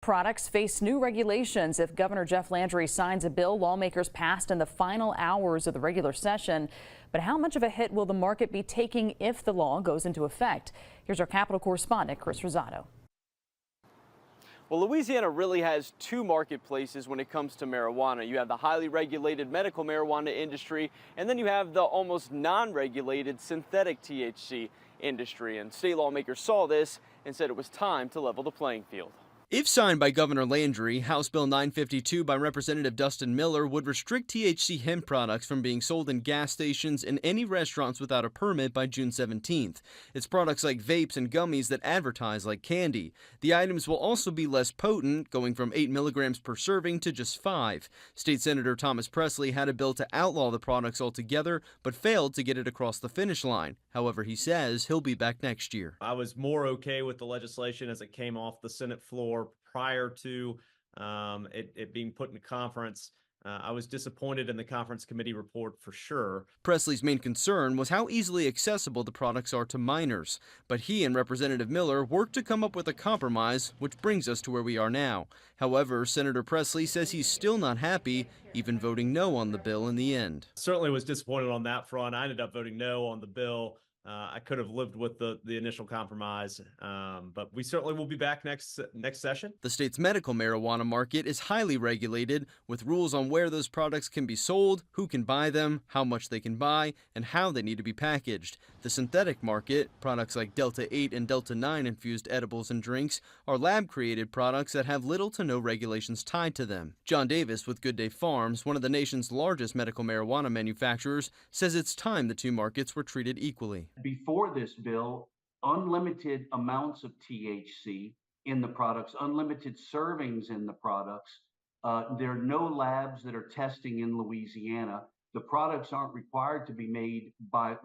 Products face new regulations if Governor Jeff Landry signs a bill lawmakers passed in the final hours of the regular session. But how much of a hit will the market be taking if the law goes into effect? Here's our Capitol correspondent, Chris Rosato. Well, Louisiana really has two marketplaces when it comes to marijuana. You have the highly regulated medical marijuana industry, and then you have the almost non-regulated synthetic THC industry. And state lawmakers saw this and said it was time to level the playing field. If signed by Governor Landry, House Bill 952 by Representative Dustin Miller would restrict THC hemp products from being sold in gas stations and any restaurants without a permit by June 17th. It's products like vapes and gummies that advertise like candy. The items will also be less potent, going from 8 milligrams per serving to just 5. State Senator Thomas Presley had a bill to outlaw the products altogether, but failed to get it across the finish line. However, he says he'll be back next year. I was more okay with the legislation as it came off the Senate floor prior to it being put in conference. I was disappointed in the conference committee report for sure. Presley's main concern was how easily accessible the products are to minors. But he and Representative Miller worked to come up with a compromise, which brings us to where we are now. However, Senator Presley says he's still not happy, even voting no on the bill in the end. Certainly was disappointed on that front. I ended up voting no on the bill. I could have lived with the initial compromise, but we certainly will be back next session. The state's medical marijuana market is highly regulated, with rules on where those products can be sold, who can buy them, how much they can buy, and how they need to be packaged. The synthetic market, products like Delta 8 and Delta 9 infused edibles and drinks, are lab-created products that have little to no regulations tied to them. John Davis with Good Day Farms, one of the nation's largest medical marijuana manufacturers, says it's time the two markets were treated equally. Before this bill, unlimited amounts of THC in the products, unlimited servings in the products. There are no labs that are testing in Louisiana. The products aren't required to be made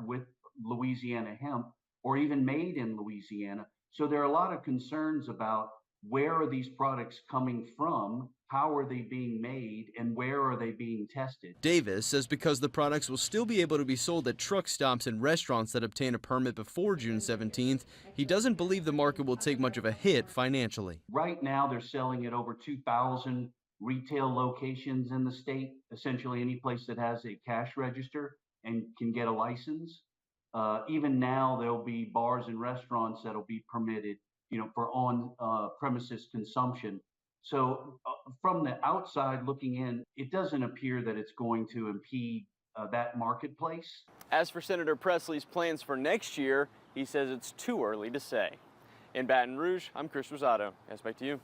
with Louisiana hemp or even made in Louisiana. So there are a lot of concerns about where are these products coming from, how are they being made, and where are they being tested. Davis says because the products will still be able to be sold at truck stops and restaurants that obtain a permit before June 17th, he doesn't believe the market will take much of a hit financially. Right now, they're selling at over 2,000 retail locations in the state, essentially any place that has a cash register and can get a license. Even now, there'll be bars and restaurants that'll be permitted, for on-premises consumption. So from the outside looking in, it doesn't appear that it's going to impede that marketplace. As for Senator Presley's plans for next year, he says it's too early to say. In Baton Rouge, I'm Chris Rosato. Back to you.